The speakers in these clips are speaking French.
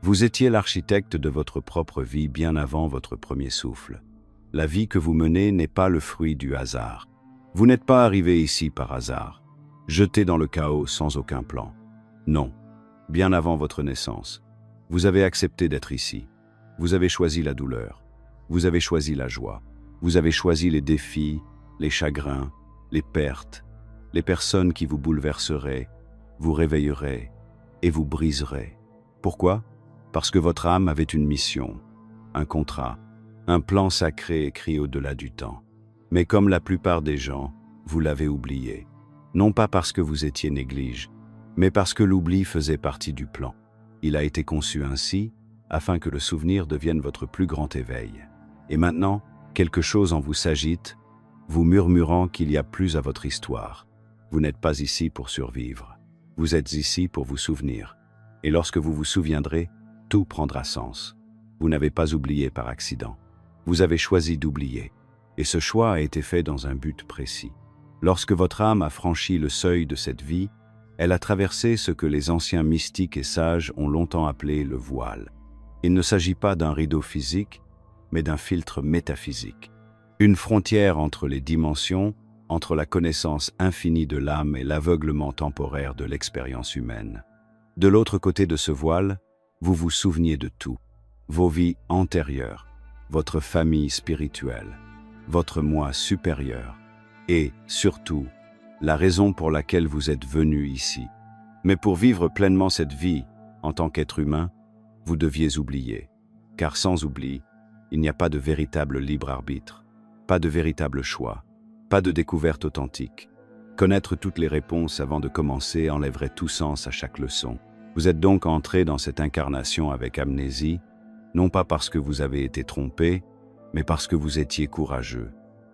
Vous étiez l'architecte de votre propre vie bien avant votre premier souffle. La vie que vous menez n'est pas le fruit du hasard. Vous n'êtes pas arrivé ici par hasard, jeté dans le chaos sans aucun plan. Non, bien avant votre naissance, vous avez accepté d'être ici. Vous avez choisi la douleur, vous avez choisi la joie, vous avez choisi les défis, les chagrins, les pertes, les personnes qui vous bouleverseraient, vous réveilleraient et vous briseraient. Pourquoi ? Parce que votre âme avait une mission, un contrat, un plan sacré écrit au-delà du temps. Mais comme la plupart des gens, vous l'avez oublié. Non pas parce que vous étiez néglige, mais parce que l'oubli faisait partie du plan. Il a été conçu ainsi, afin que le souvenir devienne votre plus grand éveil. Et maintenant, quelque chose en vous s'agite, vous murmurant qu'il y a plus à votre histoire. Vous n'êtes pas ici pour survivre. Vous êtes ici pour vous souvenir. Et lorsque vous vous souviendrez, tout prendra sens. Vous n'avez pas oublié par accident. Vous avez choisi d'oublier. Et ce choix a été fait dans un but précis. Lorsque votre âme a franchi le seuil de cette vie, elle a traversé ce que les anciens mystiques et sages ont longtemps appelé le voile. Il ne s'agit pas d'un rideau physique, mais d'un filtre métaphysique. Une frontière entre les dimensions, entre la connaissance infinie de l'âme et l'aveuglement temporaire de l'expérience humaine. De l'autre côté de ce voile, vous vous souveniez de tout. Vos vies antérieures, votre famille spirituelle, votre moi supérieur et, surtout, la raison pour laquelle vous êtes venu ici. Mais pour vivre pleinement cette vie, en tant qu'être humain, vous deviez oublier. Car sans oubli, il n'y a pas de véritable libre arbitre, pas de véritable choix, pas de découverte authentique. Connaître toutes les réponses avant de commencer enlèverait tout sens à chaque leçon. Vous êtes donc entré dans cette incarnation avec amnésie, non pas parce que vous avez été trompé, mais parce que vous étiez courageux.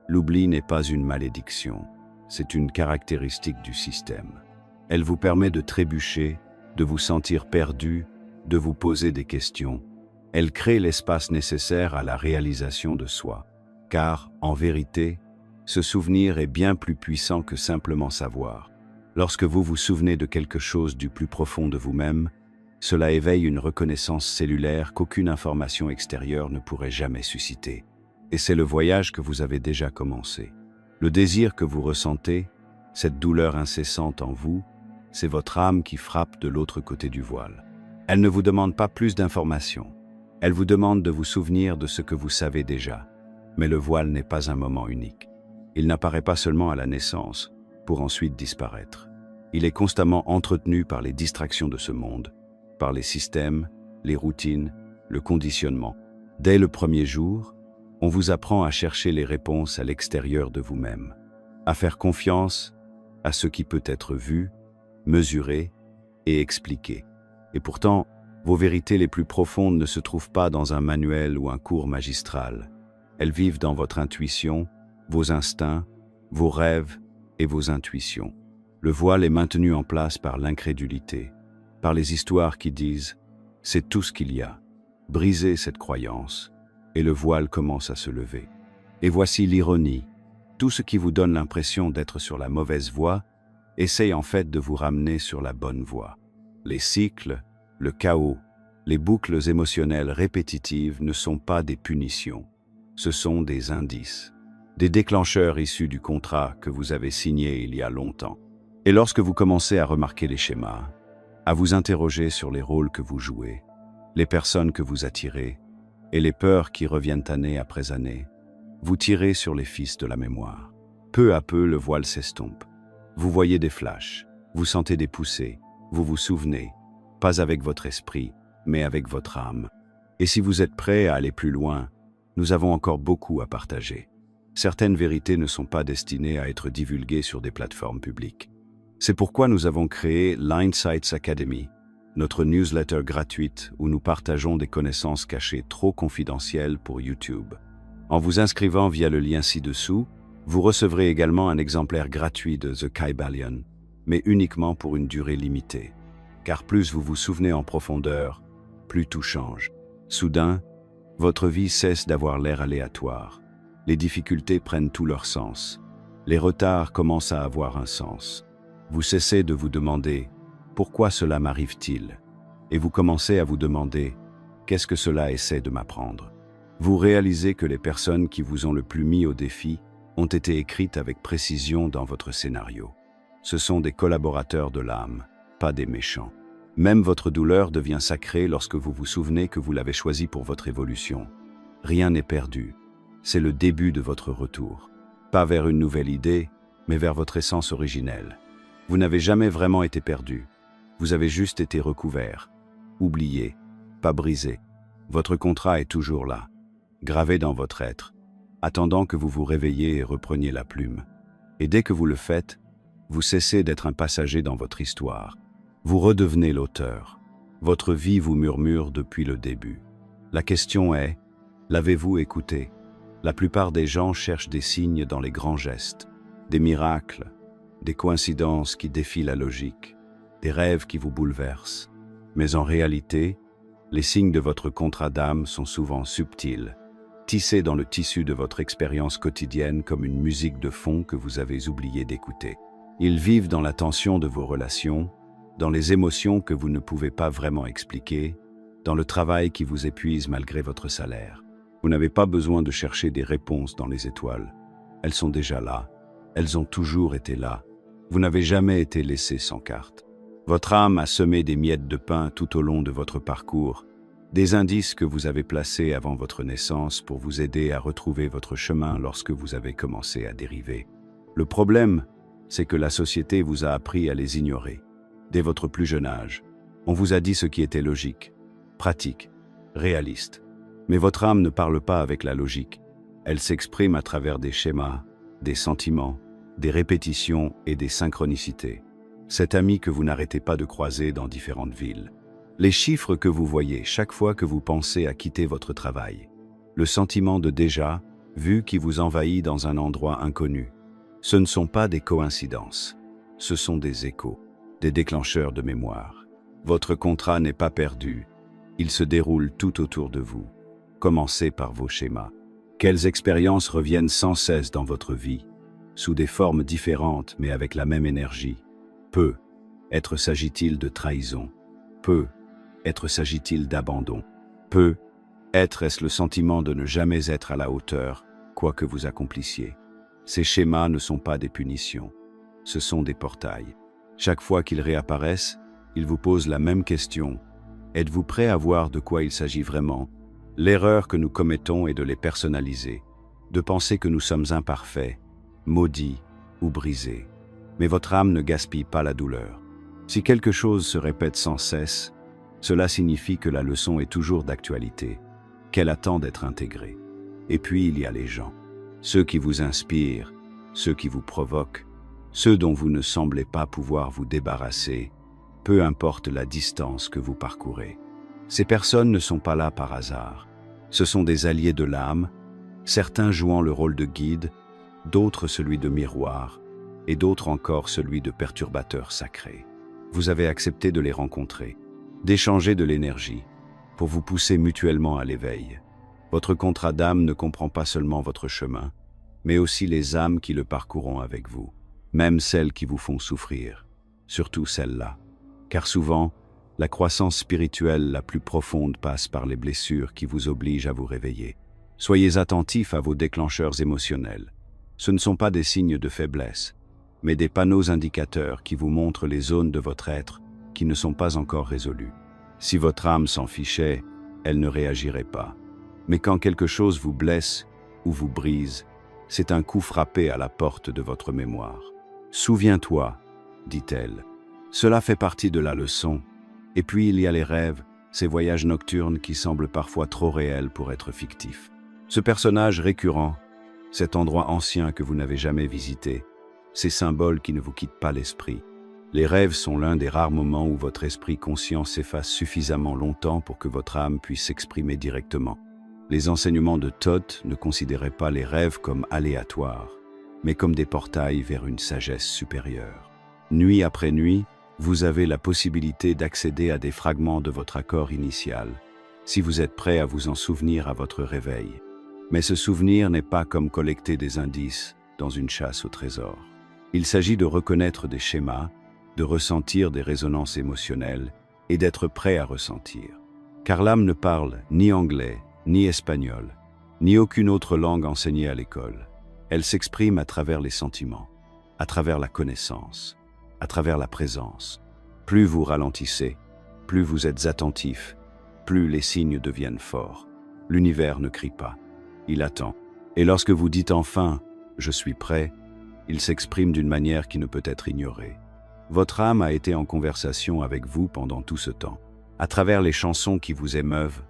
L'oubli n'est pas une malédiction, c'est une caractéristique du système. Elle vous permet de trébucher, de vous sentir perdu, de vous poser des questions. Elle crée l'espace nécessaire à la réalisation de soi. Car, en vérité, ce souvenir est bien plus puissant que simplement savoir. Lorsque vous vous souvenez de quelque chose du plus profond de vous-même, cela éveille une reconnaissance cellulaire qu'aucune information extérieure ne pourrait jamais susciter. Et c'est le voyage que vous avez déjà commencé. Le désir que vous ressentez, cette douleur incessante en vous, c'est votre âme qui frappe de l'autre côté du voile. Elle ne vous demande pas plus d'informations. Elle vous demande de vous souvenir de ce que vous savez déjà. Mais le voile n'est pas un moment unique. Il n'apparaît pas seulement à la naissance, pour ensuite disparaître. Il est constamment entretenu par les distractions de ce monde, par les systèmes, les routines, le conditionnement. Dès le premier jour, on vous apprend à chercher les réponses à l'extérieur de vous-même, à faire confiance à ce qui peut être vu, mesuré et expliqué. Et pourtant, vos vérités les plus profondes ne se trouvent pas dans un manuel ou un cours magistral. Elles vivent dans votre intuition, vos instincts, vos rêves et vos intuitions. Le voile est maintenu en place par l'incrédulité, par les histoires qui disent « c'est tout ce qu'il y a ». Brisez cette croyance, et le voile commence à se lever. Et voici l'ironie. Tout ce qui vous donne l'impression d'être sur la mauvaise voie essaye en fait de vous ramener sur la bonne voie. Les cycles, le chaos, les boucles émotionnelles répétitives ne sont pas des punitions. Ce sont des indices, des déclencheurs issus du contrat que vous avez signé il y a longtemps. Et lorsque vous commencez à remarquer les schémas, à vous interroger sur les rôles que vous jouez, les personnes que vous attirez et les peurs qui reviennent année après année, vous tirez sur les fils de la mémoire. Peu à peu, le voile s'estompe. Vous voyez des flashs, vous sentez des poussées, vous vous souvenez, pas avec votre esprit, mais avec votre âme. Et si vous êtes prêt à aller plus loin, nous avons encore beaucoup à partager. Certaines vérités ne sont pas destinées à être divulguées sur des plateformes publiques. C'est pourquoi nous avons créé l'Insights Academy, notre newsletter gratuite où nous partageons des connaissances cachées trop confidentielles pour YouTube. En vous inscrivant via le lien ci-dessous, vous recevrez également un exemplaire gratuit de The Kybalion, mais uniquement pour une durée limitée. Car plus vous vous souvenez en profondeur, plus tout change. Soudain, votre vie cesse d'avoir l'air aléatoire. Les difficultés prennent tout leur sens. Les retards commencent à avoir un sens. Vous cessez de vous demander « Pourquoi cela m'arrive-t-il » et vous commencez à vous demander Qu'est-ce que cela essaie de m'apprendre? Vous réalisez que les personnes qui vous ont le plus mis au défi ont été écrites avec précision dans votre scénario. Ce sont des collaborateurs de l'âme, pas des méchants. Même votre douleur devient sacrée lorsque vous vous souvenez que vous l'avez choisie pour votre évolution. Rien n'est perdu. C'est le début de votre retour. Pas vers une nouvelle idée, mais vers votre essence originelle. Vous n'avez jamais vraiment été perdu. Vous avez juste été recouvert, oublié, pas brisé. Votre contrat est toujours là, gravé dans votre être, attendant que vous vous réveilliez et repreniez la plume. Et dès que vous le faites, vous cessez d'être un passager dans votre histoire. Vous redevenez l'auteur. Votre vie vous murmure depuis le début. La question est, l'avez-vous écouté? La plupart des gens cherchent des signes dans les grands gestes, des miracles, des coïncidences qui défient la logique, des rêves qui vous bouleversent. Mais en réalité, les signes de votre contrat d'âme sont souvent subtils, tissés dans le tissu de votre expérience quotidienne comme une musique de fond que vous avez oublié d'écouter. Ils vivent dans la tension de vos relations, dans les émotions que vous ne pouvez pas vraiment expliquer, dans le travail qui vous épuise malgré votre salaire. Vous n'avez pas besoin de chercher des réponses dans les étoiles. Elles sont déjà là. Elles ont toujours été là. Vous n'avez jamais été laissé sans carte. Votre âme a semé des miettes de pain tout au long de votre parcours, des indices que vous avez placés avant votre naissance pour vous aider à retrouver votre chemin lorsque vous avez commencé à dériver. Le problème, c'est que la société vous a appris à les ignorer. Dès votre plus jeune âge, on vous a dit ce qui était logique, pratique, réaliste. Mais votre âme ne parle pas avec la logique. Elle s'exprime à travers des schémas, des sentiments, des répétitions et des synchronicités. Cet ami que vous n'arrêtez pas de croiser dans différentes villes. Les chiffres que vous voyez chaque fois que vous pensez à quitter votre travail. Le sentiment de déjà vu qui vous envahit dans un endroit inconnu. Ce ne sont pas des coïncidences. Ce sont des échos, des déclencheurs de mémoire. Votre contrat n'est pas perdu. Il se déroule tout autour de vous. Commencez par vos schémas. Quelles expériences reviennent sans cesse dans votre vie, sous des formes différentes mais avec la même énergie? Peu. Être s'agit-il de trahison? Peu. Être s'agit-il d'abandon? Peu. Être est-ce le sentiment de ne jamais être à la hauteur, quoi que vous accomplissiez? Ces schémas ne sont pas des punitions. Ce sont des portails. Chaque fois qu'ils réapparaissent, ils vous posent la même question. Êtes-vous prêt à voir de quoi il s'agit vraiment? L'erreur que nous commettons est de les personnaliser, de penser que nous sommes imparfaits, maudits ou brisés. Mais votre âme ne gaspille pas la douleur. Si quelque chose se répète sans cesse, cela signifie que la leçon est toujours d'actualité, qu'elle attend d'être intégrée. Et puis il y a les gens, ceux qui vous inspirent, ceux qui vous provoquent, ceux dont vous ne semblez pas pouvoir vous débarrasser, peu importe la distance que vous parcourez. Ces personnes ne sont pas là par hasard. Ce sont des alliés de l'âme, certains jouant le rôle de guide, d'autres celui de miroir, et d'autres encore celui de perturbateur sacré. Vous avez accepté de les rencontrer, d'échanger de l'énergie, pour vous pousser mutuellement à l'éveil. Votre contrat d'âme ne comprend pas seulement votre chemin, mais aussi les âmes qui le parcourront avec vous, même celles qui vous font souffrir, surtout celles-là. Car souvent, la croissance spirituelle la plus profonde passe par les blessures qui vous obligent à vous réveiller. Soyez attentifs à vos déclencheurs émotionnels. Ce ne sont pas des signes de faiblesse, mais des panneaux indicateurs qui vous montrent les zones de votre être qui ne sont pas encore résolues. Si votre âme s'en fichait, elle ne réagirait pas. Mais quand quelque chose vous blesse ou vous brise, c'est un coup frappé à la porte de votre mémoire. « Souviens-toi », dit-elle. Cela fait partie de la leçon. Et puis il y a les rêves, ces voyages nocturnes qui semblent parfois trop réels pour être fictifs. Ce personnage récurrent, cet endroit ancien que vous n'avez jamais visité, ces symboles qui ne vous quittent pas l'esprit. Les rêves sont l'un des rares moments où votre esprit conscient s'efface suffisamment longtemps pour que votre âme puisse s'exprimer directement. Les enseignements de Thoth ne considéraient pas les rêves comme aléatoires, mais comme des portails vers une sagesse supérieure. Nuit après nuit, vous avez la possibilité d'accéder à des fragments de votre accord initial, si vous êtes prêt à vous en souvenir à votre réveil. Mais ce souvenir n'est pas comme collecter des indices dans une chasse au trésor. Il s'agit de reconnaître des schémas, de ressentir des résonances émotionnelles et d'être prêt à ressentir. car l'âme ne parle ni anglais, ni espagnol, ni aucune autre langue enseignée à l'école. Elle s'exprime à travers les sentiments, à travers la connaissance, à travers la présence. Plus vous ralentissez, plus vous êtes attentif, plus les signes deviennent forts. L'univers ne crie pas, il attend. Et lorsque vous dites enfin « je suis prêt », il s'exprime d'une manière qui ne peut être ignorée. Votre âme a été en conversation avec vous pendant tout ce temps, à travers les chansons qui vous émeuvent,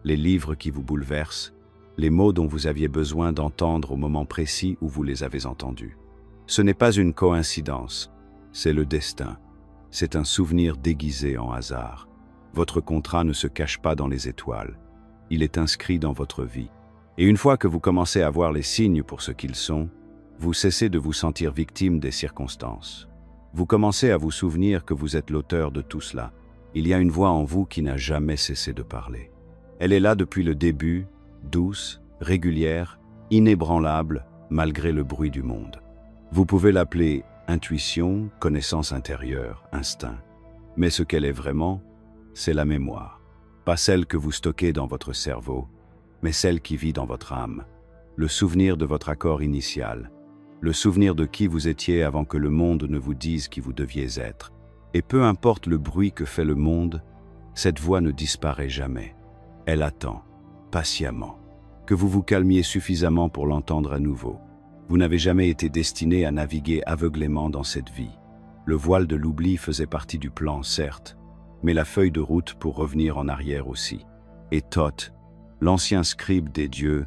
les livres qui vous bouleversent, les mots dont vous aviez besoin d'entendre au moment précis où vous les avez entendus. Ce n'est pas une coïncidence, c'est le destin. C'est un souvenir déguisé en hasard. Votre contrat ne se cache pas dans les étoiles. Il est inscrit dans votre vie. Et une fois que vous commencez à voir les signes pour ce qu'ils sont, vous cessez de vous sentir victime des circonstances. Vous commencez à vous souvenir que vous êtes l'auteur de tout cela. Il y a une voix en vous qui n'a jamais cessé de parler. Elle est là depuis le début, douce, régulière, inébranlable, malgré le bruit du monde. Vous pouvez l'appeler intuition, connaissance intérieure, instinct. Mais ce qu'elle est vraiment, c'est la mémoire. Pas celle que vous stockez dans votre cerveau, mais celle qui vit dans votre âme. Le souvenir de votre accord initial. Le souvenir de qui vous étiez avant que le monde ne vous dise qui vous deviez être. Et peu importe le bruit que fait le monde, cette voix ne disparaît jamais. Elle attend, patiemment, que vous vous calmiez suffisamment pour l'entendre à nouveau. Vous n'avez jamais été destiné à naviguer aveuglément dans cette vie. Le voile de l'oubli faisait partie du plan, certes, mais la feuille de route pour revenir en arrière aussi. Et Thoth, l'ancien scribe des dieux,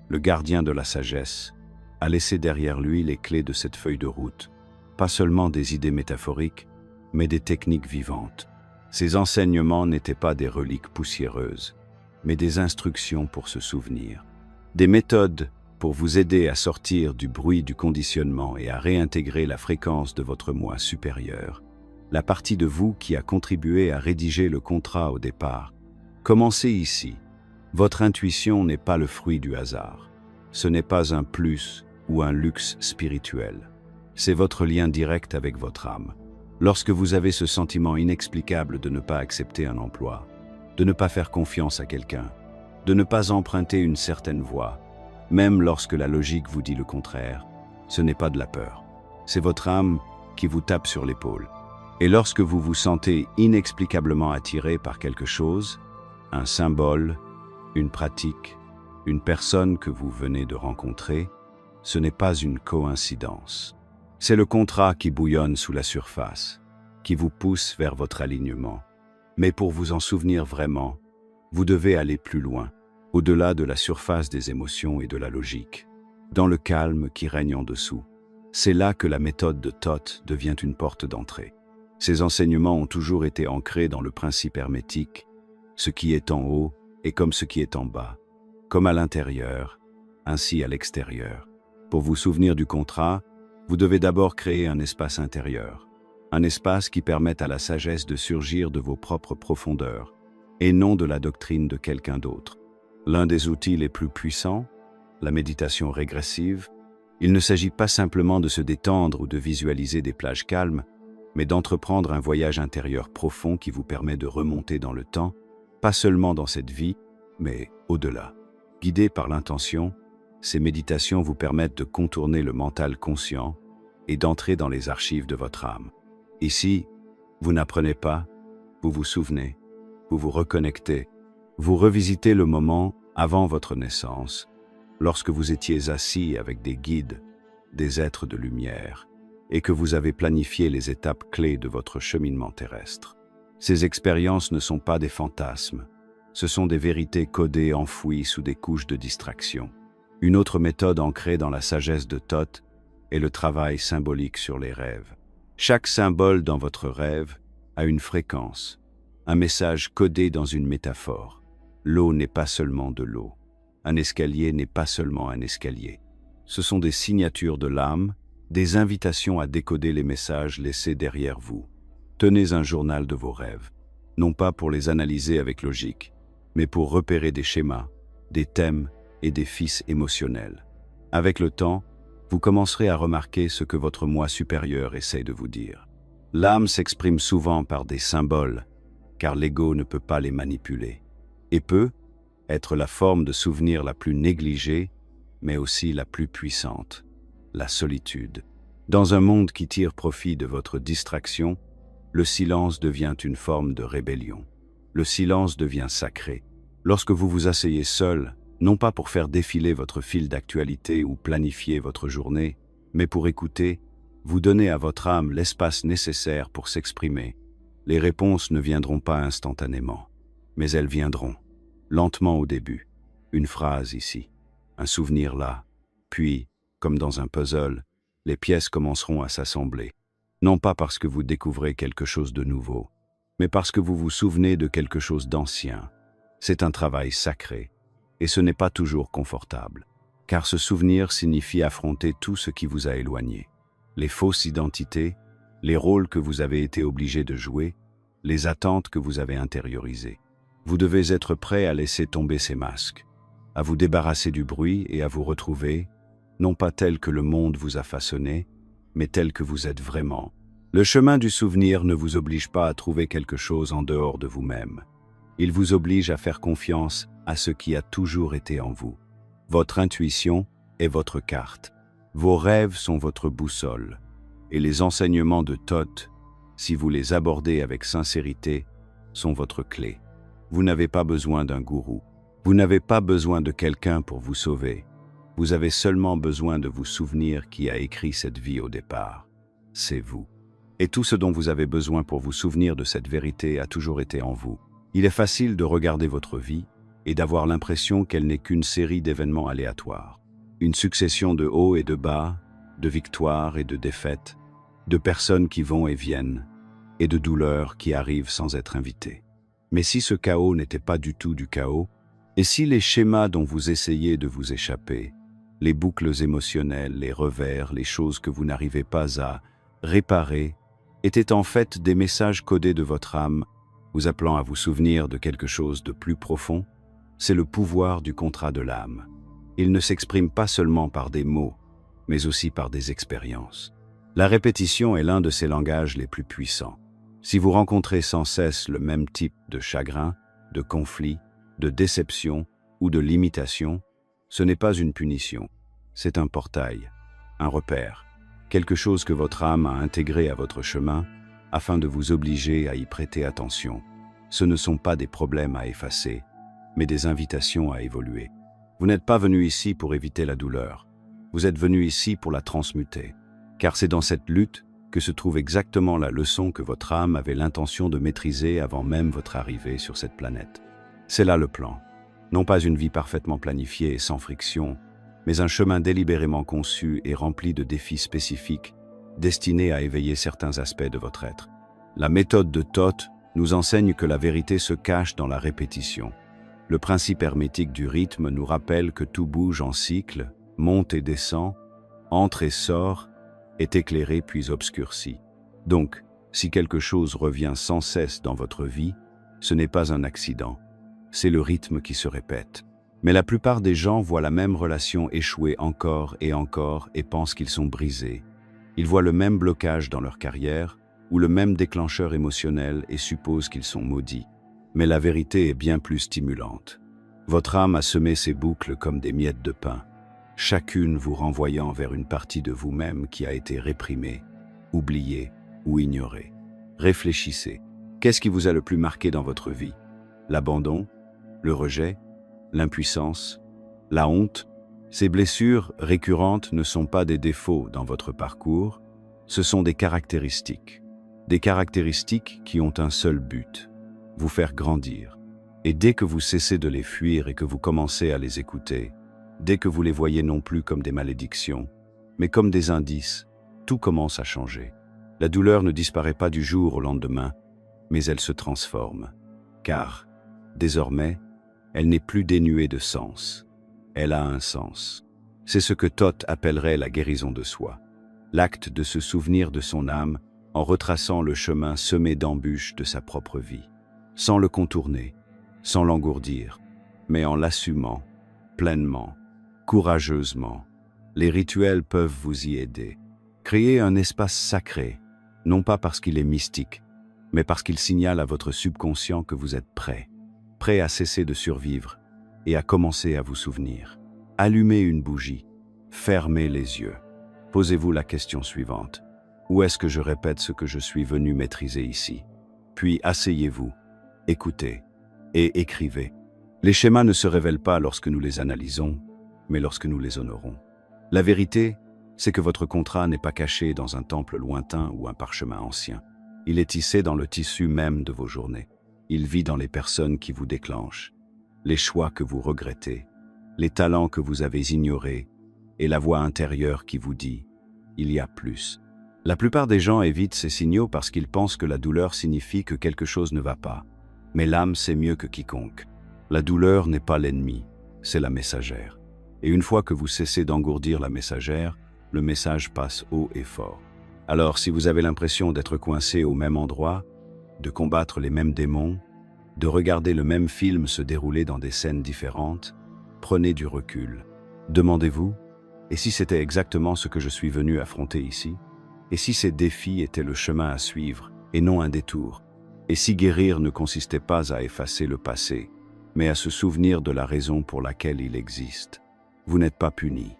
le gardien de la sagesse, a laissé derrière lui les clés de cette feuille de route, pas seulement des idées métaphoriques, mais des techniques vivantes. Ces enseignements n'étaient pas des reliques poussiéreuses, mais des instructions pour se souvenir. Des méthodes pour vous aider à sortir du bruit du conditionnement et à réintégrer la fréquence de votre moi supérieur. La partie de vous qui a contribué à rédiger le contrat au départ. Commencez ici. Votre intuition n'est pas le fruit du hasard. Ce n'est pas un plus ou un luxe spirituel. C'est votre lien direct avec votre âme. Lorsque vous avez ce sentiment inexplicable de ne pas accepter un emploi, de ne pas faire confiance à quelqu'un, de ne pas emprunter une certaine voie, même lorsque la logique vous dit le contraire, ce n'est pas de la peur. C'est votre âme qui vous tape sur l'épaule. Et lorsque vous vous sentez inexplicablement attiré par quelque chose, un symbole, une pratique, une personne que vous venez de rencontrer, ce n'est pas une coïncidence. C'est le contrat qui bouillonne sous la surface, qui vous pousse vers votre alignement. Mais pour vous en souvenir vraiment, vous devez aller plus loin, au-delà de la surface des émotions et de la logique, dans le calme qui règne en dessous. C'est là que la méthode de Thoth devient une porte d'entrée. Ces enseignements ont toujours été ancrés dans le principe hermétique, ce qui est en haut est comme ce qui est en bas, comme à l'intérieur, ainsi à l'extérieur. Pour vous souvenir du contrat, vous devez d'abord créer un espace intérieur, un espace qui permette à la sagesse de surgir de vos propres profondeurs, et non de la doctrine de quelqu'un d'autre. L'un des outils les plus puissants, la méditation régressive, il ne s'agit pas simplement de se détendre ou de visualiser des plages calmes, mais d'entreprendre un voyage intérieur profond qui vous permet de remonter dans le temps, pas seulement dans cette vie, mais au-delà. Guidés par l'intention, ces méditations vous permettent de contourner le mental conscient et d'entrer dans les archives de votre âme. Ici, vous n'apprenez pas, vous vous souvenez, vous vous reconnectez, vous revisitez le moment avant votre naissance, lorsque vous étiez assis avec des guides, des êtres de lumière, et que vous avez planifié les étapes clés de votre cheminement terrestre. Ces expériences ne sont pas des fantasmes, ce sont des vérités codées enfouies sous des couches de distraction. Une autre méthode ancrée dans la sagesse de Thoth est le travail symbolique sur les rêves. Chaque symbole dans votre rêve a une fréquence, un message codé dans une métaphore. L'eau n'est pas seulement de l'eau. Un escalier n'est pas seulement un escalier. Ce sont des signatures de l'âme, des invitations à décoder les messages laissés derrière vous. Tenez un journal de vos rêves, non pas pour les analyser avec logique, mais pour repérer des schémas, des thèmes et des fils émotionnels. Avec le temps, vous commencerez à remarquer ce que votre moi supérieur essaie de vous dire. L'âme s'exprime souvent par des symboles, car l'ego ne peut pas les manipuler. et peut être la forme de souvenir la plus négligée, mais aussi la plus puissante, la solitude. Dans un monde qui tire profit de votre distraction, le silence devient une forme de rébellion. Le silence devient sacré. Lorsque vous vous asseyez seul, non pas pour faire défiler votre fil d'actualité ou planifier votre journée, mais pour écouter, vous donnez à votre âme l'espace nécessaire pour s'exprimer. Les réponses ne viendront pas instantanément, mais elles viendront, lentement au début. Une phrase ici, un souvenir là, puis, comme dans un puzzle, les pièces commenceront à s'assembler. Non pas parce que vous découvrez quelque chose de nouveau, mais parce que vous vous souvenez de quelque chose d'ancien. C'est un travail sacré, et ce n'est pas toujours confortable, car ce souvenir signifie affronter tout ce qui vous a éloigné. Les fausses identités, les rôles que vous avez été obligé de jouer, les attentes que vous avez intériorisées. Vous devez être prêt à laisser tomber ces masques, à vous débarrasser du bruit et à vous retrouver, non pas tel que le monde vous a façonné, mais tel que vous êtes vraiment. Le chemin du souvenir ne vous oblige pas à trouver quelque chose en dehors de vous-même. Il vous oblige à faire confiance à ce qui a toujours été en vous. Votre intuition est votre carte. Vos rêves sont votre boussole. Et les enseignements de Thoth, si vous les abordez avec sincérité, sont votre clé. Vous n'avez pas besoin d'un gourou. Vous n'avez pas besoin de quelqu'un pour vous sauver. Vous avez seulement besoin de vous souvenir qui a écrit cette vie au départ. C'est vous. Et tout ce dont vous avez besoin pour vous souvenir de cette vérité a toujours été en vous. Il est facile de regarder votre vie et d'avoir l'impression qu'elle n'est qu'une série d'événements aléatoires. Une succession de hauts et de bas, de victoires et de défaites, de personnes qui vont et viennent, et de douleurs qui arrivent sans être invitées. Mais si ce chaos n'était pas du tout du chaos, et si les schémas dont vous essayez de vous échapper, les boucles émotionnelles, les revers, les choses que vous n'arrivez pas à réparer, étaient en fait des messages codés de votre âme, vous appelant à vous souvenir de quelque chose de plus profond, c'est le pouvoir du contrat de l'âme. Il ne s'exprime pas seulement par des mots, mais aussi par des expériences. La répétition est l'un de ces langages les plus puissants. Si vous rencontrez sans cesse le même type de chagrin, de conflit, de déception ou de limitation, ce n'est pas une punition, c'est un portail, un repère, quelque chose que votre âme a intégré à votre chemin afin de vous obliger à y prêter attention. Ce ne sont pas des problèmes à effacer, mais des invitations à évoluer. Vous n'êtes pas venu ici pour éviter la douleur, vous êtes venu ici pour la transmuter, car c'est dans cette lutte que se trouve exactement la leçon que votre âme avait l'intention de maîtriser avant même votre arrivée sur cette planète. C'est là le plan. Non pas une vie parfaitement planifiée et sans friction, mais un chemin délibérément conçu et rempli de défis spécifiques, destinés à éveiller certains aspects de votre être. La méthode de Thoth nous enseigne que la vérité se cache dans la répétition. Le principe hermétique du rythme nous rappelle que tout bouge en cycle, monte et descend, entre et sort, est éclairé puis obscurci. Donc, si quelque chose revient sans cesse dans votre vie, ce n'est pas un accident, c'est le rythme qui se répète. Mais la plupart des gens voient la même relation échouer encore et pensent qu'ils sont brisés. Ils voient le même blocage dans leur carrière ou le même déclencheur émotionnel et supposent qu'ils sont maudits. Mais la vérité est bien plus stimulante. Votre âme a semé ces boucles comme des miettes de pain, chacune vous renvoyant vers une partie de vous-même qui a été réprimée, oubliée ou ignorée. Réfléchissez. Qu'est-ce qui vous a le plus marqué dans votre vie? L'abandon? Le rejet? L'impuissance? La honte? Ces blessures récurrentes ne sont pas des défauts dans votre parcours, ce sont des caractéristiques. Des caractéristiques qui ont un seul but, vous faire grandir. Et dès que vous cessez de les fuir et que vous commencez à les écouter, dès que vous les voyez non plus comme des malédictions, mais comme des indices, tout commence à changer. La douleur ne disparaît pas du jour au lendemain, mais elle se transforme. Car, désormais, elle n'est plus dénuée de sens. Elle a un sens. C'est ce que Thoth appellerait la guérison de soi. L'acte de se souvenir de son âme en retraçant le chemin semé d'embûches de sa propre vie. Sans le contourner, sans l'engourdir, mais en l'assumant, pleinement, courageusement. Les rituels peuvent vous y aider. Créez un espace sacré, non pas parce qu'il est mystique, mais parce qu'il signale à votre subconscient que vous êtes prêt prêt à cesser de survivre et à commencer à vous souvenir. Allumez une bougie, fermez les yeux. Posez-vous la question suivante. Où est-ce que je répète ce que je suis venu maîtriser ici? Puis asseyez-vous, écoutez et écrivez. Les schémas ne se révèlent pas lorsque nous les analysons, mais lorsque nous les honorons. La vérité, c'est que votre contrat n'est pas caché dans un temple lointain ou un parchemin ancien. Il est tissé dans le tissu même de vos journées. Il vit dans les personnes qui vous déclenchent, les choix que vous regrettez, les talents que vous avez ignorés et la voix intérieure qui vous dit « il y a plus ». La plupart des gens évitent ces signaux parce qu'ils pensent que la douleur signifie que quelque chose ne va pas. Mais l'âme sait mieux que quiconque. La douleur n'est pas l'ennemi, c'est la messagère. Et une fois que vous cessez d'engourdir la messagère, le message passe haut et fort. Alors, si vous avez l'impression d'être coincé au même endroit, de combattre les mêmes démons, de regarder le même film se dérouler dans des scènes différentes, prenez du recul. Demandez-vous, et si c'était exactement ce que je suis venu affronter ici? Et si ces défis étaient le chemin à suivre et non un détour? Et si guérir ne consistait pas à effacer le passé, mais à se souvenir de la raison pour laquelle il existe? Vous n'êtes pas puni,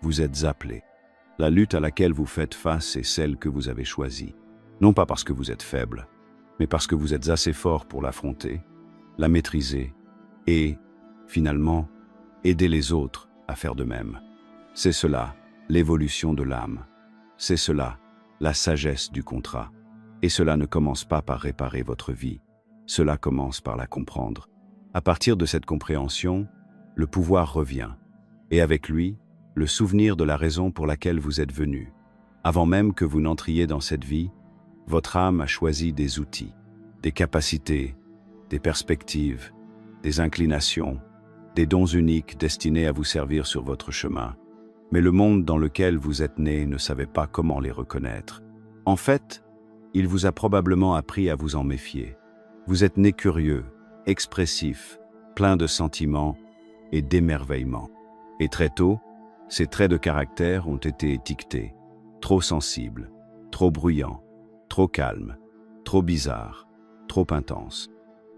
vous êtes appelé. La lutte à laquelle vous faites face est celle que vous avez choisie, non pas parce que vous êtes faible, mais parce que vous êtes assez fort pour l'affronter, la maîtriser et, finalement, aider les autres à faire de même. C'est cela, l'évolution de l'âme. C'est cela, la sagesse du contrat. Et cela ne commence pas par réparer votre vie, cela commence par la comprendre. À partir de cette compréhension, le pouvoir revient, et avec lui, le souvenir de la raison pour laquelle vous êtes venu. Avant même que vous n'entriez dans cette vie, votre âme a choisi des outils, des capacités, des perspectives, des inclinations, des dons uniques destinés à vous servir sur votre chemin. Mais le monde dans lequel vous êtes né ne savait pas comment les reconnaître. En fait, il vous a probablement appris à vous en méfier. Vous êtes né curieux, expressif, plein de sentiments et d'émerveillement. Et très tôt, ces traits de caractère ont été étiquetés. Trop sensible, trop bruyant, trop calme, trop bizarre, trop intense.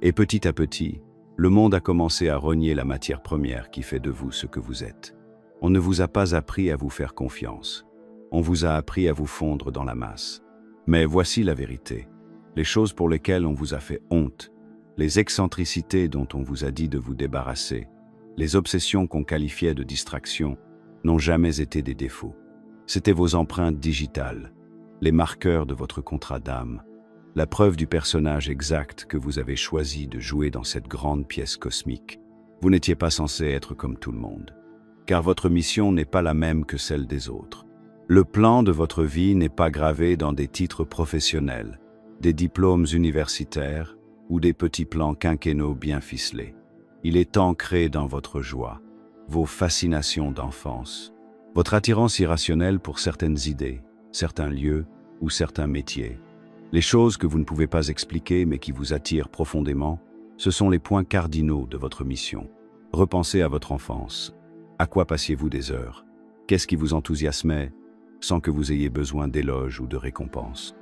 Et petit à petit, le monde a commencé à renier la matière première qui fait de vous ce que vous êtes. On ne vous a pas appris à vous faire confiance. On vous a appris à vous fondre dans la masse. Mais voici la vérité. Les choses pour lesquelles on vous a fait honte, les excentricités dont on vous a dit de vous débarrasser, les obsessions qu'on qualifiait de distractions, n'ont jamais été des défauts. C'étaient vos empreintes digitales, les marqueurs de votre contrat d'âme, la preuve du personnage exact que vous avez choisi de jouer dans cette grande pièce cosmique. Vous n'étiez pas censé être comme tout le monde, car votre mission n'est pas la même que celle des autres. Le plan de votre vie n'est pas gravé dans des titres professionnels, des diplômes universitaires ou des petits plans quinquennaux bien ficelés. Il est ancré dans votre joie, vos fascinations d'enfance, votre attirance irrationnelle pour certaines idées, certains lieux ou certains métiers. Les choses que vous ne pouvez pas expliquer mais qui vous attirent profondément, ce sont les points cardinaux de votre mission. Repensez à votre enfance. À quoi passiez-vous des heures? Qu'est-ce qui vous enthousiasmait sans que vous ayez besoin d'éloges ou de récompenses?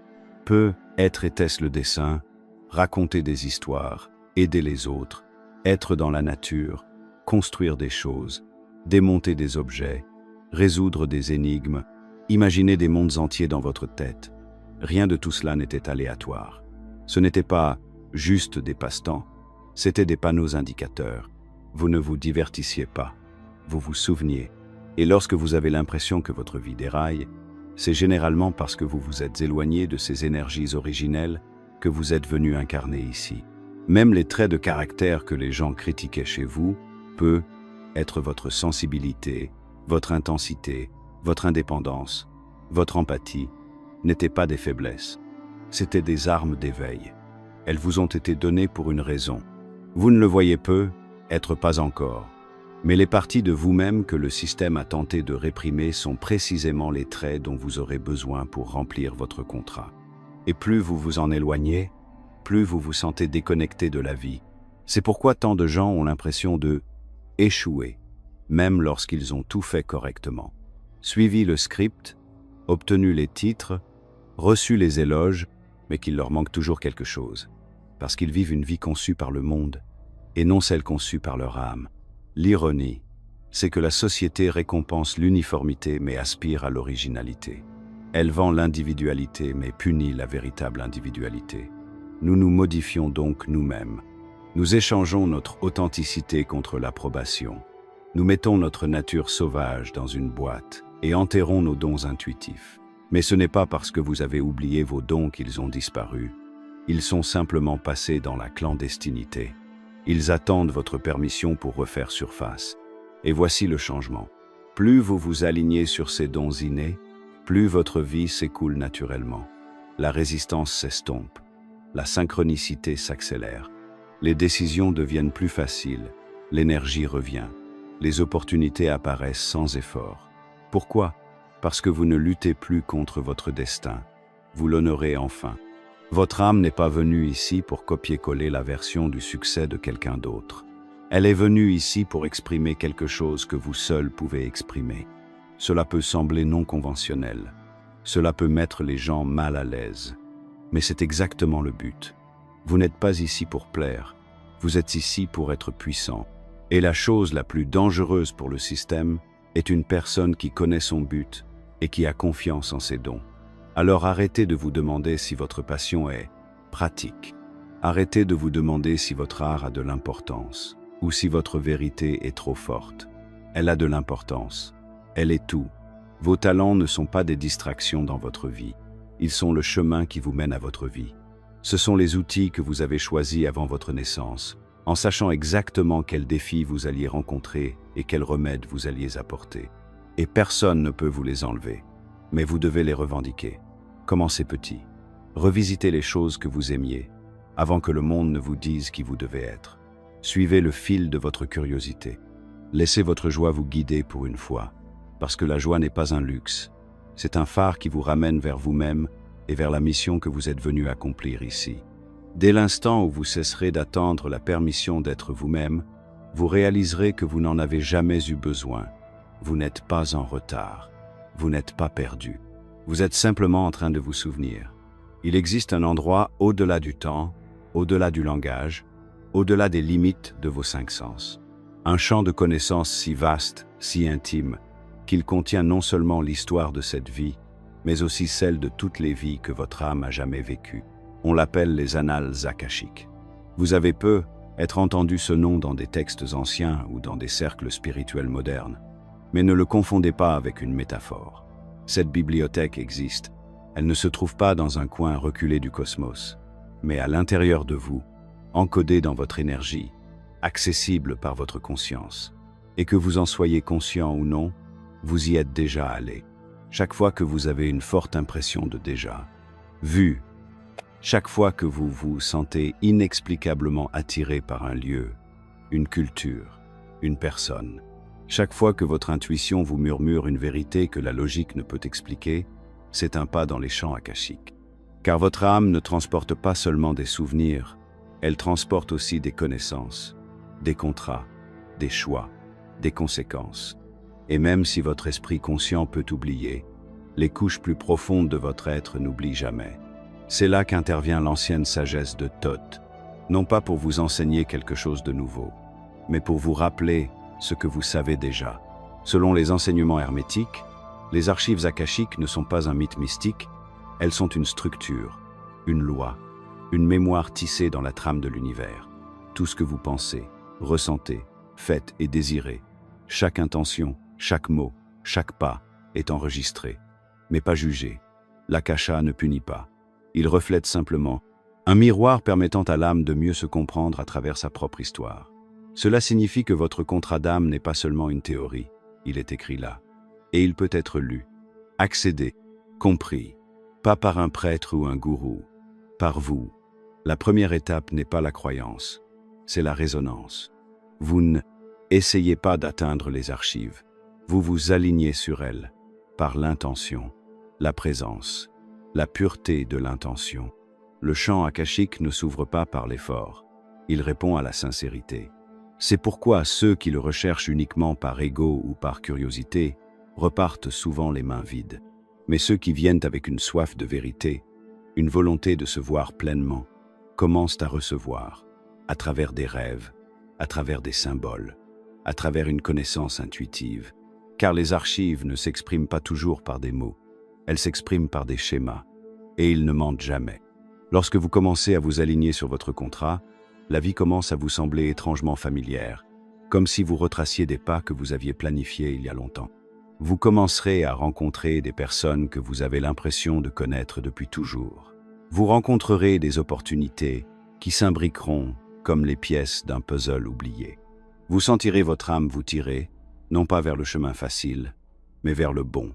Peut-être était-ce le dessin, raconter des histoires, aider les autres, être dans la nature, construire des choses, démonter des objets, résoudre des énigmes, imaginer des mondes entiers dans votre tête. Rien de tout cela n'était aléatoire. Ce n'était pas juste des passe-temps, c'était des panneaux indicateurs. Vous ne vous divertissiez pas, vous vous souveniez. Et lorsque vous avez l'impression que votre vie déraille, c'est généralement parce que vous vous êtes éloigné de ces énergies originelles que vous êtes venu incarner ici. Même les traits de caractère que les gens critiquaient chez vous peut être votre sensibilité, votre intensité, votre indépendance, votre empathie, n'étaient pas des faiblesses. C'étaient des armes d'éveil. Elles vous ont été données pour une raison. Vous ne le voyez peu, être pas encore. Mais les parties de vous-même que le système a tenté de réprimer sont précisément les traits dont vous aurez besoin pour remplir votre contrat. Et plus vous vous en éloignez, plus vous vous sentez déconnecté de la vie. C'est pourquoi tant de gens ont l'impression de échouer, même lorsqu'ils ont tout fait correctement. Suivi le script, obtenu les titres, reçu les éloges, mais qu'il leur manque toujours quelque chose, parce qu'ils vivent une vie conçue par le monde, et non celles conçues par leur âme. L'ironie, c'est que la société récompense l'uniformité mais aspire à l'originalité. Elle vend l'individualité mais punit la véritable individualité. Nous nous modifions donc nous-mêmes. Nous échangeons notre authenticité contre l'approbation. Nous mettons notre nature sauvage dans une boîte et enterrons nos dons intuitifs. Mais ce n'est pas parce que vous avez oublié vos dons qu'ils ont disparu. Ils sont simplement passés dans la clandestinité. Ils attendent votre permission pour refaire surface. Et voici le changement. Plus vous vous alignez sur ces dons innés, plus votre vie s'écoule naturellement. La résistance s'estompe. La synchronicité s'accélère. Les décisions deviennent plus faciles. L'énergie revient. Les opportunités apparaissent sans effort. Pourquoi? Parce que vous ne luttez plus contre votre destin. Vous l'honorez enfin. Votre âme n'est pas venue ici pour copier-coller la version du succès de quelqu'un d'autre. Elle est venue ici pour exprimer quelque chose que vous seul pouvez exprimer. Cela peut sembler non conventionnel. Cela peut mettre les gens mal à l'aise. Mais c'est exactement le but. Vous n'êtes pas ici pour plaire. Vous êtes ici pour être puissant. Et la chose la plus dangereuse pour le système est une personne qui connaît son but et qui a confiance en ses dons. Alors arrêtez de vous demander si votre passion est pratique. Arrêtez de vous demander si votre art a de l'importance ou si votre vérité est trop forte. Elle a de l'importance. Elle est tout. Vos talents ne sont pas des distractions dans votre vie. Ils sont le chemin qui vous mène à votre vie. Ce sont les outils que vous avez choisis avant votre naissance, en sachant exactement quels défis vous alliez rencontrer et quels remèdes vous alliez apporter. Et personne ne peut vous les enlever. Mais vous devez les revendiquer. Commencez petit. Revisitez les choses que vous aimiez, avant que le monde ne vous dise qui vous devez être. Suivez le fil de votre curiosité. Laissez votre joie vous guider pour une fois, parce que la joie n'est pas un luxe. C'est un phare qui vous ramène vers vous-même et vers la mission que vous êtes venu accomplir ici. Dès l'instant où vous cesserez d'attendre la permission d'être vous-même, vous réaliserez que vous n'en avez jamais eu besoin. Vous n'êtes pas en retard. Vous n'êtes pas perdu. Vous êtes simplement en train de vous souvenir. Il existe un endroit au-delà du temps, au-delà du langage, au-delà des limites de vos 5 sens. Un champ de connaissances si vaste, si intime, qu'il contient non seulement l'histoire de cette vie, mais aussi celle de toutes les vies que votre âme a jamais vécues. On l'appelle les annales akashiques. Vous avez peut-être entendu ce nom dans des textes anciens ou dans des cercles spirituels modernes, mais ne le confondez pas avec une métaphore. Cette bibliothèque existe. Elle ne se trouve pas dans un coin reculé du cosmos, mais à l'intérieur de vous, encodée dans votre énergie, accessible par votre conscience. Et que vous en soyez conscient ou non, vous y êtes déjà allé. Chaque fois que vous avez une forte impression de déjà vu, chaque fois que vous vous sentez inexplicablement attiré par un lieu, une culture, une personne, chaque fois que votre intuition vous murmure une vérité que la logique ne peut expliquer, c'est un pas dans les champs akashiques. Car votre âme ne transporte pas seulement des souvenirs, elle transporte aussi des connaissances, des contrats, des choix, des conséquences. Et même si votre esprit conscient peut oublier, les couches plus profondes de votre être n'oublient jamais. C'est là qu'intervient l'ancienne sagesse de Thoth, non pas pour vous enseigner quelque chose de nouveau, mais pour vous rappeler ce que vous savez déjà. Selon les enseignements hermétiques, les archives akashiques ne sont pas un mythe mystique, elles sont une structure, une loi, une mémoire tissée dans la trame de l'univers. Tout ce que vous pensez, ressentez, faites et désirez, chaque intention, chaque mot, chaque pas est enregistré, mais pas jugé. L'akasha ne punit pas. Il reflète simplement un miroir permettant à l'âme de mieux se comprendre à travers sa propre histoire. Cela signifie que votre contrat d'âme n'est pas seulement une théorie, il est écrit là. Et il peut être lu, accédé, compris, pas par un prêtre ou un gourou, par vous. La première étape n'est pas la croyance, c'est la résonance. Vous n'essayez pas d'atteindre les archives, vous vous alignez sur elles, par l'intention, la présence, la pureté de l'intention. Le champ akashique ne s'ouvre pas par l'effort, il répond à la sincérité. C'est pourquoi ceux qui le recherchent uniquement par ego ou par curiosité repartent souvent les mains vides. Mais ceux qui viennent avec une soif de vérité, une volonté de se voir pleinement, commencent à recevoir, à travers des rêves, à travers des symboles, à travers une connaissance intuitive. Car les archives ne s'expriment pas toujours par des mots, elles s'expriment par des schémas, et ils ne mentent jamais. Lorsque vous commencez à vous aligner sur votre contrat, la vie commence à vous sembler étrangement familière, comme si vous retraciez des pas que vous aviez planifiés il y a longtemps. Vous commencerez à rencontrer des personnes que vous avez l'impression de connaître depuis toujours. Vous rencontrerez des opportunités qui s'imbriqueront comme les pièces d'un puzzle oublié. Vous sentirez votre âme vous tirer, non pas vers le chemin facile, mais vers le bon,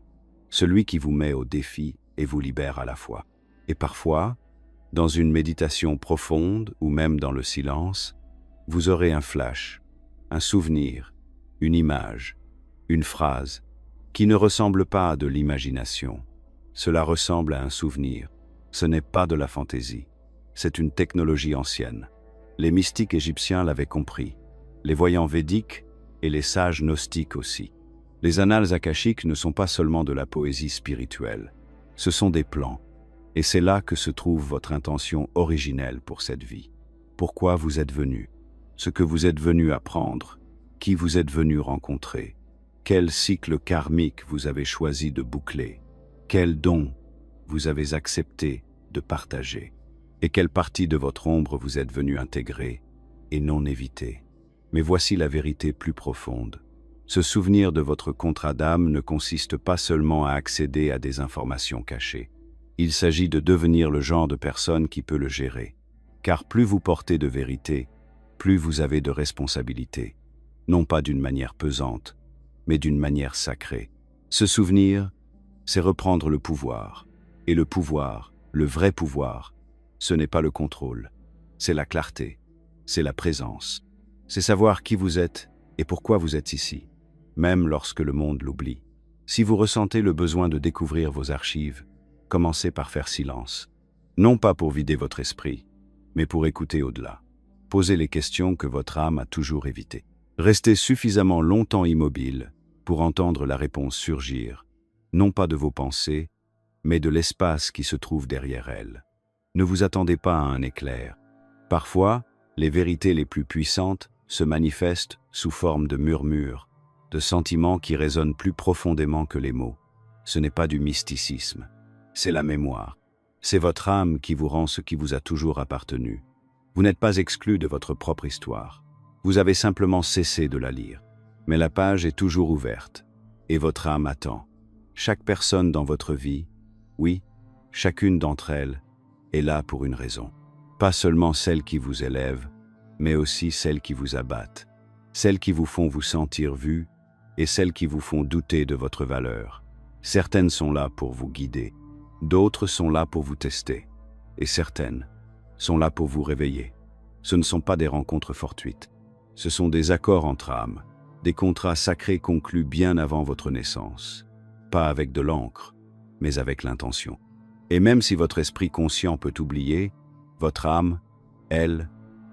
celui qui vous met au défi et vous libère à la fois. Et parfois, dans une méditation profonde ou même dans le silence, vous aurez un flash, un souvenir, une image, une phrase qui ne ressemble pas à de l'imagination. Cela ressemble à un souvenir. Ce n'est pas de la fantaisie. C'est une technologie ancienne. Les mystiques égyptiens l'avaient compris, les voyants védiques et les sages gnostiques aussi. Les annales akashiques ne sont pas seulement de la poésie spirituelle, ce sont des plans. Et c'est là que se trouve votre intention originelle pour cette vie. Pourquoi vous êtes venu, ce que vous êtes venu apprendre, qui vous êtes venu rencontrer, quel cycle karmique vous avez choisi de boucler, quel don vous avez accepté de partager, et quelle partie de votre ombre vous êtes venu intégrer et non éviter. Mais voici la vérité plus profonde. Ce souvenir de votre contrat d'âme ne consiste pas seulement à accéder à des informations cachées. Il s'agit de devenir le genre de personne qui peut le gérer. Car plus vous portez de vérité, plus vous avez de responsabilité. Non pas d'une manière pesante, mais d'une manière sacrée. Ce souvenir, c'est reprendre le pouvoir. Et le pouvoir, le vrai pouvoir, ce n'est pas le contrôle. C'est la clarté, c'est la présence. C'est savoir qui vous êtes et pourquoi vous êtes ici, même lorsque le monde l'oublie. Si vous ressentez le besoin de découvrir vos archives, commencez par faire silence. Non pas pour vider votre esprit, mais pour écouter au-delà. Posez les questions que votre âme a toujours évitées. Restez suffisamment longtemps immobile pour entendre la réponse surgir, non pas de vos pensées, mais de l'espace qui se trouve derrière elles. Ne vous attendez pas à un éclair. Parfois, les vérités les plus puissantes se manifestent sous forme de murmures, de sentiments qui résonnent plus profondément que les mots. Ce n'est pas du mysticisme, c'est la mémoire. C'est votre âme qui vous rend ce qui vous a toujours appartenu. Vous n'êtes pas exclu de votre propre histoire. Vous avez simplement cessé de la lire. Mais la page est toujours ouverte, et votre âme attend. Chaque personne dans votre vie, oui, chacune d'entre elles, est là pour une raison. Pas seulement celles qui vous élèvent, mais aussi celles qui vous abattent, celles qui vous font vous sentir vu et celles qui vous font douter de votre valeur. Certaines sont là pour vous guider, d'autres sont là pour vous tester, et certaines sont là pour vous réveiller. Ce ne sont pas des rencontres fortuites, ce sont des accords entre âmes, des contrats sacrés conclus bien avant votre naissance, pas avec de l'encre, mais avec l'intention. Et même si votre esprit conscient peut oublier, votre âme, elle,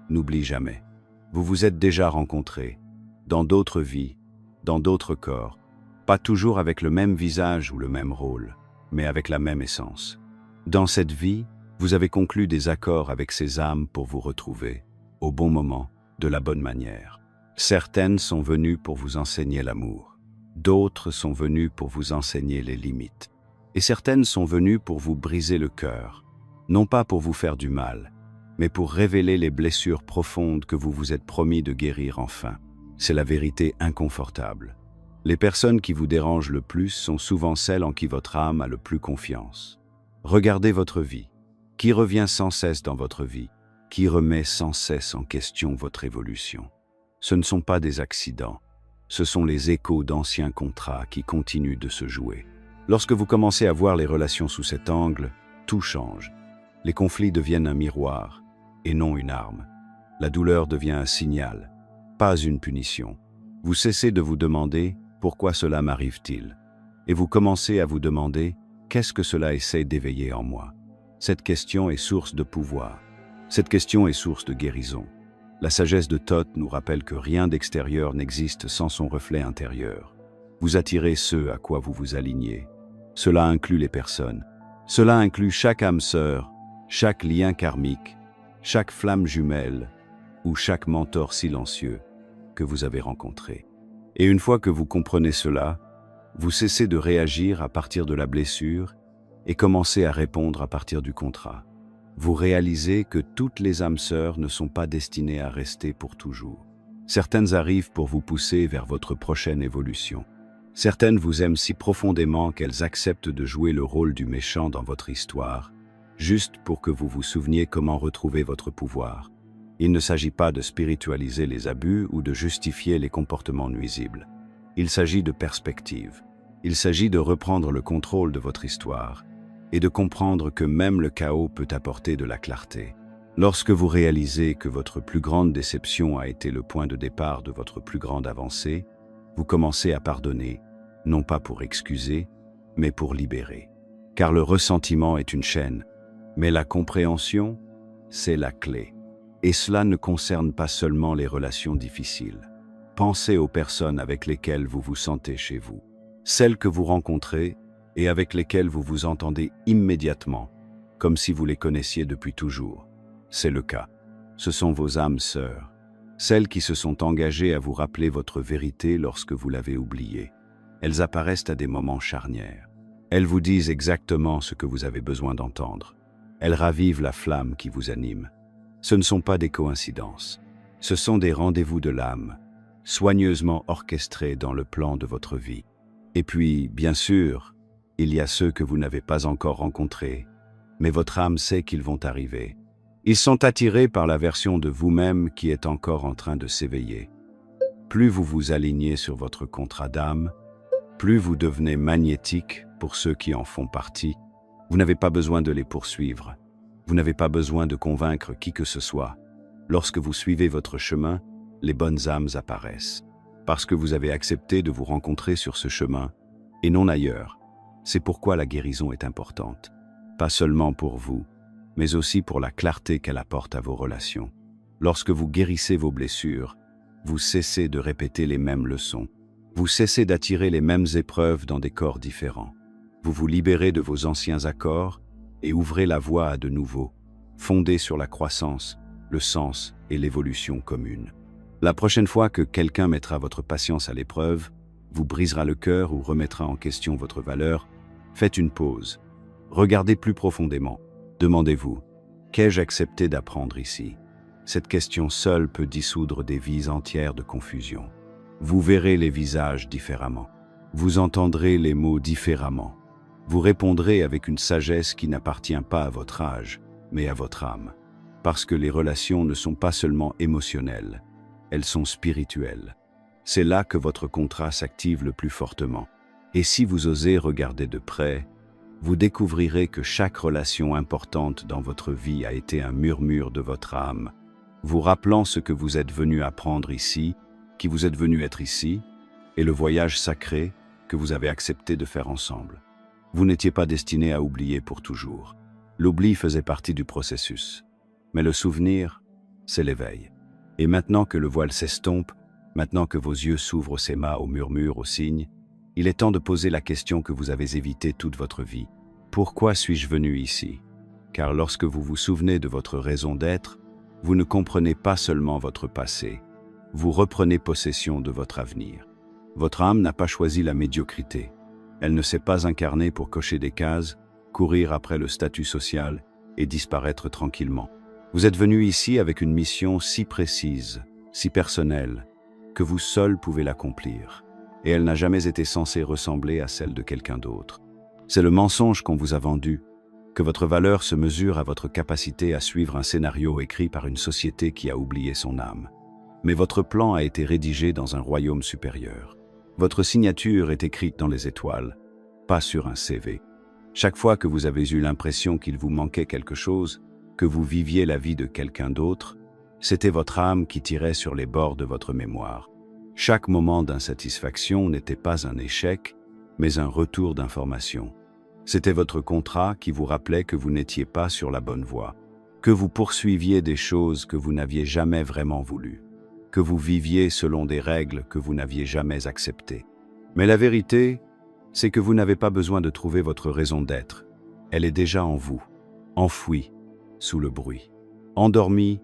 n'oublie jamais. Vous vous êtes déjà rencontrés, dans d'autres vies, dans d'autres corps, pas toujours avec le même visage ou le même rôle, mais avec la même essence. Dans cette vie, vous avez conclu des accords avec ces âmes pour vous retrouver, au bon moment, de la bonne manière. Certaines sont venues pour vous enseigner l'amour, d'autres sont venues pour vous enseigner les limites, et certaines sont venues pour vous briser le cœur, non pas pour vous faire du mal, mais pour révéler les blessures profondes que vous vous êtes promis de guérir enfin. C'est la vérité inconfortable. Les personnes qui vous dérangent le plus sont souvent celles en qui votre âme a le plus confiance. Regardez votre vie. Qui revient sans cesse dans votre vie? Qui remet sans cesse en question votre évolution? Ce ne sont pas des accidents. Ce sont les échos d'anciens contrats qui continuent de se jouer. Lorsque vous commencez à voir les relations sous cet angle, tout change. Les conflits deviennent un miroir et non une arme. La douleur devient un signal, pas une punition. Vous cessez de vous demander « Pourquoi cela m'arrive-t-il » et vous commencez à vous demander « Qu'est-ce que cela essaie d'éveiller en moi ?» Cette question est source de pouvoir. Cette question est source de guérison. La sagesse de Thoth nous rappelle que rien d'extérieur n'existe sans son reflet intérieur. Vous attirez ce à quoi vous vous alignez. Cela inclut les personnes. Cela inclut chaque âme sœur, chaque lien karmique, chaque flamme jumelle, ou chaque mentor silencieux que vous avez rencontré. Et une fois que vous comprenez cela, vous cessez de réagir à partir de la blessure et commencez à répondre à partir du contrat. Vous réalisez que toutes les âmes sœurs ne sont pas destinées à rester pour toujours. Certaines arrivent pour vous pousser vers votre prochaine évolution. Certaines vous aiment si profondément qu'elles acceptent de jouer le rôle du méchant dans votre histoire, juste pour que vous vous souveniez comment retrouver votre pouvoir. Il ne s'agit pas de spiritualiser les abus ou de justifier les comportements nuisibles. Il s'agit de perspective. Il s'agit de reprendre le contrôle de votre histoire et de comprendre que même le chaos peut apporter de la clarté. Lorsque vous réalisez que votre plus grande déception a été le point de départ de votre plus grande avancée, vous commencez à pardonner, non pas pour excuser, mais pour libérer. Car le ressentiment est une chaîne, mais la compréhension, c'est la clé. Et cela ne concerne pas seulement les relations difficiles. Pensez aux personnes avec lesquelles vous vous sentez chez vous, celles que vous rencontrez et avec lesquelles vous vous entendez immédiatement, comme si vous les connaissiez depuis toujours. C'est le cas. Ce sont vos âmes sœurs, celles qui se sont engagées à vous rappeler votre vérité lorsque vous l'avez oubliée. Elles apparaissent à des moments charnières. Elles vous disent exactement ce que vous avez besoin d'entendre. Elles ravivent la flamme qui vous anime. Ce ne sont pas des coïncidences. Ce sont des rendez-vous de l'âme, soigneusement orchestrés dans le plan de votre vie. Et puis, bien sûr, il y a ceux que vous n'avez pas encore rencontrés, mais votre âme sait qu'ils vont arriver. Ils sont attirés par la version de vous-même qui est encore en train de s'éveiller. Plus vous vous alignez sur votre contrat d'âme, plus vous devenez magnétique pour ceux qui en font partie. Vous n'avez pas besoin de les poursuivre. Vous n'avez pas besoin de convaincre qui que ce soit. Lorsque vous suivez votre chemin, les bonnes âmes apparaissent. Parce que vous avez accepté de vous rencontrer sur ce chemin, et non ailleurs. C'est pourquoi la guérison est importante. Pas seulement pour vous, mais aussi pour la clarté qu'elle apporte à vos relations. Lorsque vous guérissez vos blessures, vous cessez de répéter les mêmes leçons. Vous cessez d'attirer les mêmes épreuves dans des corps différents. Vous vous libérez de vos anciens accords et ouvrez la voie à de nouveaux, fondés sur la croissance, le sens et l'évolution commune. La prochaine fois que quelqu'un mettra votre patience à l'épreuve, vous brisera le cœur ou remettra en question votre valeur, faites une pause. Regardez plus profondément. Demandez-vous, qu'ai-je accepté d'apprendre ici? Cette question seule peut dissoudre des vies entières de confusion. Vous verrez les visages différemment. Vous entendrez les mots différemment. Vous répondrez avec une sagesse qui n'appartient pas à votre âge, mais à votre âme. Parce que les relations ne sont pas seulement émotionnelles, elles sont spirituelles. C'est là que votre contrat s'active le plus fortement. Et si vous osez regarder de près, vous découvrirez que chaque relation importante dans votre vie a été un murmure de votre âme, vous rappelant ce que vous êtes venu apprendre ici, qui vous êtes venu être ici, et le voyage sacré que vous avez accepté de faire ensemble. Vous n'étiez pas destiné à oublier pour toujours. L'oubli faisait partie du processus. Mais le souvenir, c'est l'éveil. Et maintenant que le voile s'estompe, maintenant que vos yeux s'ouvrent au séma, au murmure, au signe, il est temps de poser la question que vous avez évitée toute votre vie. Pourquoi suis-je venu ici? Car lorsque vous vous souvenez de votre raison d'être, vous ne comprenez pas seulement votre passé, vous reprenez possession de votre avenir. Votre âme n'a pas choisi la médiocrité. Elle ne s'est pas incarnée pour cocher des cases, courir après le statut social et disparaître tranquillement. Vous êtes venu ici avec une mission si précise, si personnelle, que vous seul pouvez l'accomplir. Et elle n'a jamais été censée ressembler à celle de quelqu'un d'autre. C'est le mensonge qu'on vous a vendu, que votre valeur se mesure à votre capacité à suivre un scénario écrit par une société qui a oublié son âme. Mais votre plan a été rédigé dans un royaume supérieur. Votre signature est écrite dans les étoiles, pas sur un CV. Chaque fois que vous avez eu l'impression qu'il vous manquait quelque chose, que vous viviez la vie de quelqu'un d'autre, c'était votre âme qui tirait sur les bords de votre mémoire. Chaque moment d'insatisfaction n'était pas un échec, mais un retour d'information. C'était votre contrat qui vous rappelait que vous n'étiez pas sur la bonne voie, que vous poursuiviez des choses que vous n'aviez jamais vraiment voulu, que vous viviez selon des règles que vous n'aviez jamais acceptées. Mais la vérité, c'est que vous n'avez pas besoin de trouver votre raison d'être. Elle est déjà en vous, enfouie, sous le bruit, endormie,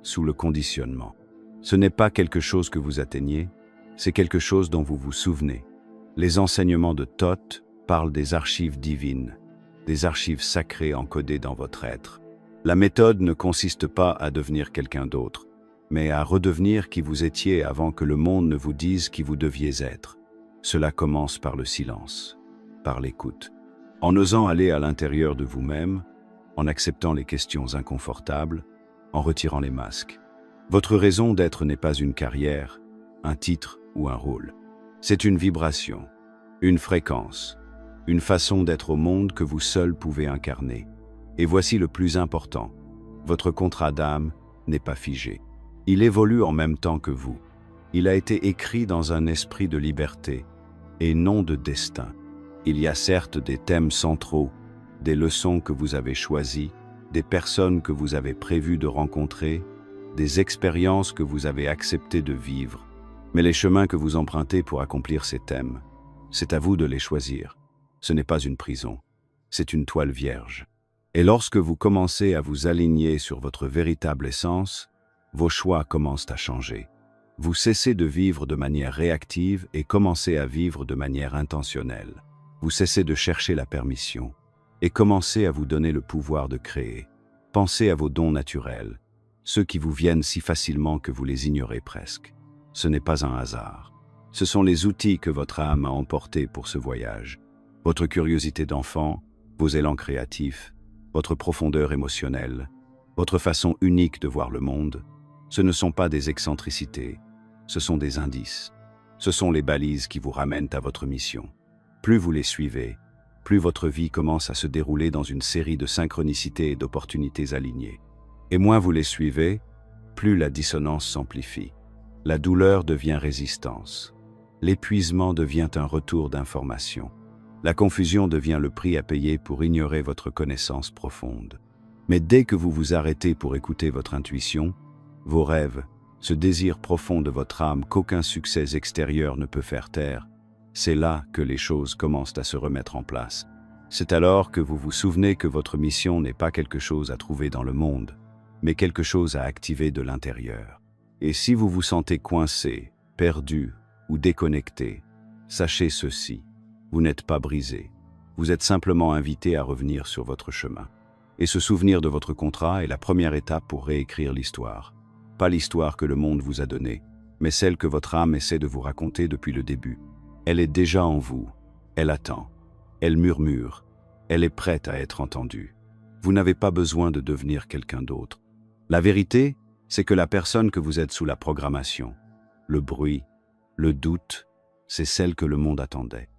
sous le conditionnement. Ce n'est pas quelque chose que vous atteignez, c'est quelque chose dont vous vous souvenez. Les enseignements de Thoth parlent des archives divines, des archives sacrées encodées dans votre être. La méthode ne consiste pas à devenir quelqu'un d'autre, mais à redevenir qui vous étiez avant que le monde ne vous dise qui vous deviez être. Cela commence par le silence, par l'écoute. En osant aller à l'intérieur de vous-même, en acceptant les questions inconfortables, en retirant les masques. Votre raison d'être n'est pas une carrière, un titre ou un rôle. C'est une vibration, une fréquence, une façon d'être au monde que vous seul pouvez incarner. Et voici le plus important, votre contrat d'âme n'est pas figé. Il évolue en même temps que vous. Il a été écrit dans un esprit de liberté et non de destin. Il y a certes des thèmes centraux, des leçons que vous avez choisies, des personnes que vous avez prévu de rencontrer, des expériences que vous avez accepté de vivre. Mais les chemins que vous empruntez pour accomplir ces thèmes, c'est à vous de les choisir. Ce n'est pas une prison, c'est une toile vierge. Et lorsque vous commencez à vous aligner sur votre véritable essence, vos choix commencent à changer. Vous cessez de vivre de manière réactive et commencez à vivre de manière intentionnelle. Vous cessez de chercher la permission et commencez à vous donner le pouvoir de créer. Pensez à vos dons naturels, ceux qui vous viennent si facilement que vous les ignorez presque. Ce n'est pas un hasard. Ce sont les outils que votre âme a emportés pour ce voyage. Votre curiosité d'enfant, vos élans créatifs, votre profondeur émotionnelle, votre façon unique de voir le monde, ce ne sont pas des excentricités, ce sont des indices. Ce sont les balises qui vous ramènent à votre mission. Plus vous les suivez, plus votre vie commence à se dérouler dans une série de synchronicités et d'opportunités alignées. Et moins vous les suivez, plus la dissonance s'amplifie. La douleur devient résistance. L'épuisement devient un retour d'information. La confusion devient le prix à payer pour ignorer votre connaissance profonde. Mais dès que vous vous arrêtez pour écouter votre intuition, vos rêves, ce désir profond de votre âme qu'aucun succès extérieur ne peut faire taire, c'est là que les choses commencent à se remettre en place. C'est alors que vous vous souvenez que votre mission n'est pas quelque chose à trouver dans le monde, mais quelque chose à activer de l'intérieur. Et si vous vous sentez coincé, perdu ou déconnecté, sachez ceci, vous n'êtes pas brisé. Vous êtes simplement invité à revenir sur votre chemin. Et se souvenir de votre contrat est la première étape pour réécrire l'histoire. Pas l'histoire que le monde vous a donnée, mais celle que votre âme essaie de vous raconter depuis le début. Elle est déjà en vous, elle attend, elle murmure, elle est prête à être entendue. Vous n'avez pas besoin de devenir quelqu'un d'autre. La vérité, c'est que la personne que vous êtes sous la programmation, le bruit, le doute, c'est celle que le monde attendait.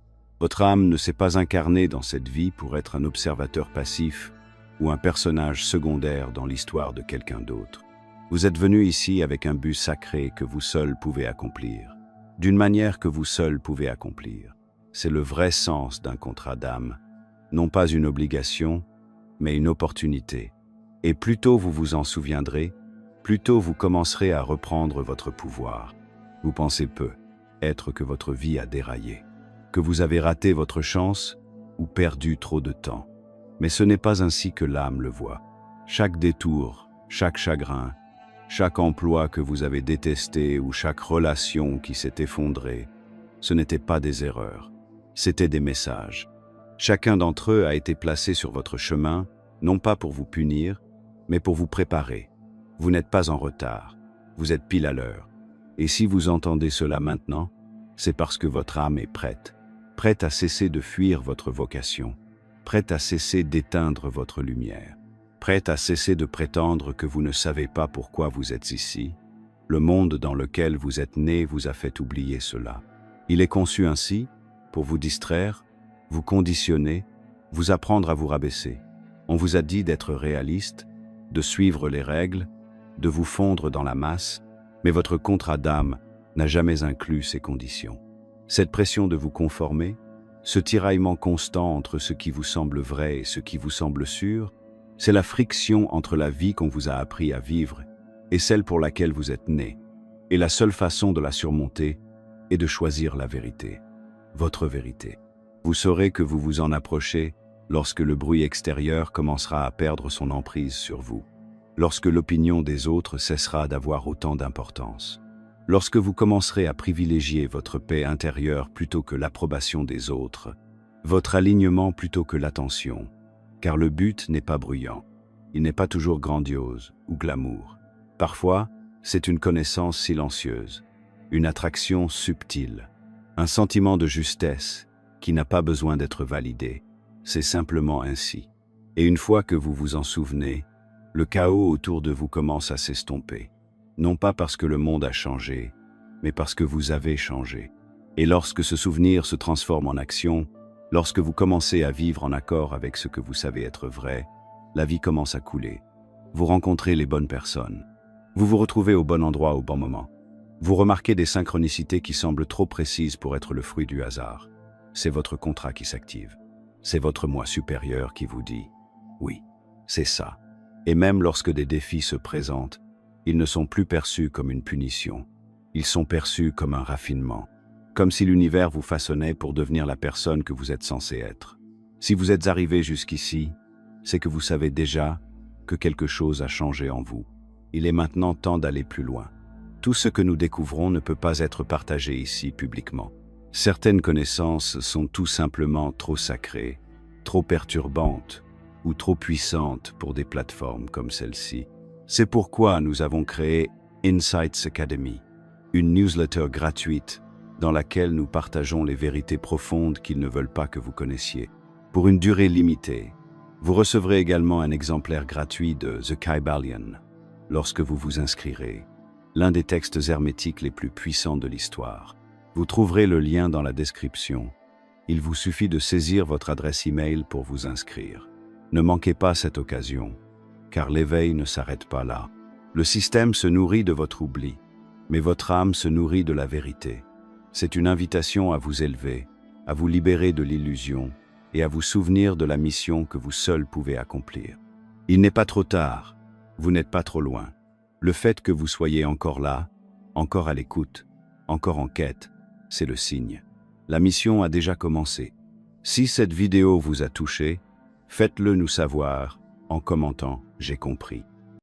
Votre âme ne s'est pas incarnée dans cette vie pour être un observateur passif ou un personnage secondaire dans l'histoire de quelqu'un d'autre. Vous êtes venu ici avec un but sacré que vous seul pouvez accomplir, d'une manière que vous seul pouvez accomplir. C'est le vrai sens d'un contrat d'âme, non pas une obligation, mais une opportunité. Et plus tôt vous vous en souviendrez, plus tôt vous commencerez à reprendre votre pouvoir. Vous pensez peu, être que votre vie a déraillé, que vous avez raté votre chance ou perdu trop de temps. Mais ce n'est pas ainsi que l'âme le voit. Chaque détour, chaque chagrin, chaque emploi que vous avez détesté ou chaque relation qui s'est effondrée, ce n'étaient pas des erreurs, c'étaient des messages. Chacun d'entre eux a été placé sur votre chemin, non pas pour vous punir, mais pour vous préparer. Vous n'êtes pas en retard, vous êtes pile à l'heure. Et si vous entendez cela maintenant, c'est parce que votre âme est prête, prête à cesser de fuir votre vocation, prête à cesser d'éteindre votre lumière, prête à cesser de prétendre que vous ne savez pas pourquoi vous êtes ici. Le monde dans lequel vous êtes né vous a fait oublier cela. Il est conçu ainsi, pour vous distraire, vous conditionner, vous apprendre à vous rabaisser. On vous a dit d'être réaliste, de suivre les règles, de vous fondre dans la masse, mais votre contrat d'âme n'a jamais inclus ces conditions. Cette pression de vous conformer, ce tiraillement constant entre ce qui vous semble vrai et ce qui vous semble sûr, c'est la friction entre la vie qu'on vous a appris à vivre et celle pour laquelle vous êtes né. Et la seule façon de la surmonter est de choisir la vérité, votre vérité. Vous saurez que vous vous en approchez lorsque le bruit extérieur commencera à perdre son emprise sur vous. lorsque l'opinion des autres cessera d'avoir autant d'importance. Lorsque vous commencerez à privilégier votre paix intérieure plutôt que l'approbation des autres, votre alignement plutôt que l'attention, car le but n'est pas bruyant, il n'est pas toujours grandiose ou glamour. Parfois, c'est une connaissance silencieuse, une attraction subtile, un sentiment de justesse qui n'a pas besoin d'être validé. C'est simplement ainsi. Et une fois que vous vous en souvenez, le chaos autour de vous commence à s'estomper. Non pas parce que le monde a changé, mais parce que vous avez changé. Et lorsque ce souvenir se transforme en action, lorsque vous commencez à vivre en accord avec ce que vous savez être vrai, la vie commence à couler. Vous rencontrez les bonnes personnes. Vous vous retrouvez au bon endroit au bon moment. Vous remarquez des synchronicités qui semblent trop précises pour être le fruit du hasard. C'est votre contrat qui s'active. C'est votre moi supérieur qui vous dit « Oui, c'est ça ». Et même lorsque des défis se présentent, ils ne sont plus perçus comme une punition. Ils sont perçus comme un raffinement, comme si l'univers vous façonnait pour devenir la personne que vous êtes censé être. Si vous êtes arrivé jusqu'ici, c'est que vous savez déjà que quelque chose a changé en vous. Il est maintenant temps d'aller plus loin. Tout ce que nous découvrons ne peut pas être partagé ici publiquement. Certaines connaissances sont tout simplement trop sacrées, trop perturbantes ou trop puissantes pour des plateformes comme celle-ci. C'est pourquoi nous avons créé Insights Academy, une newsletter gratuite dans laquelle nous partageons les vérités profondes qu'ils ne veulent pas que vous connaissiez. Pour une durée limitée, vous recevrez également un exemplaire gratuit de The Kybalion lorsque vous vous inscrirez, l'un des textes hermétiques les plus puissants de l'histoire. Vous trouverez le lien dans la description. Il vous suffit de saisir votre adresse email pour vous inscrire. Ne manquez pas cette occasion, car l'éveil ne s'arrête pas là. Le système se nourrit de votre oubli, mais votre âme se nourrit de la vérité. C'est une invitation à vous élever, à vous libérer de l'illusion et à vous souvenir de la mission que vous seul pouvez accomplir. Il n'est pas trop tard, vous n'êtes pas trop loin. Le fait que vous soyez encore là, encore à l'écoute, encore en quête, c'est le signe. La mission a déjà commencé. Si cette vidéo vous a touché, faites-le nous savoir en commentant « J'ai compris ».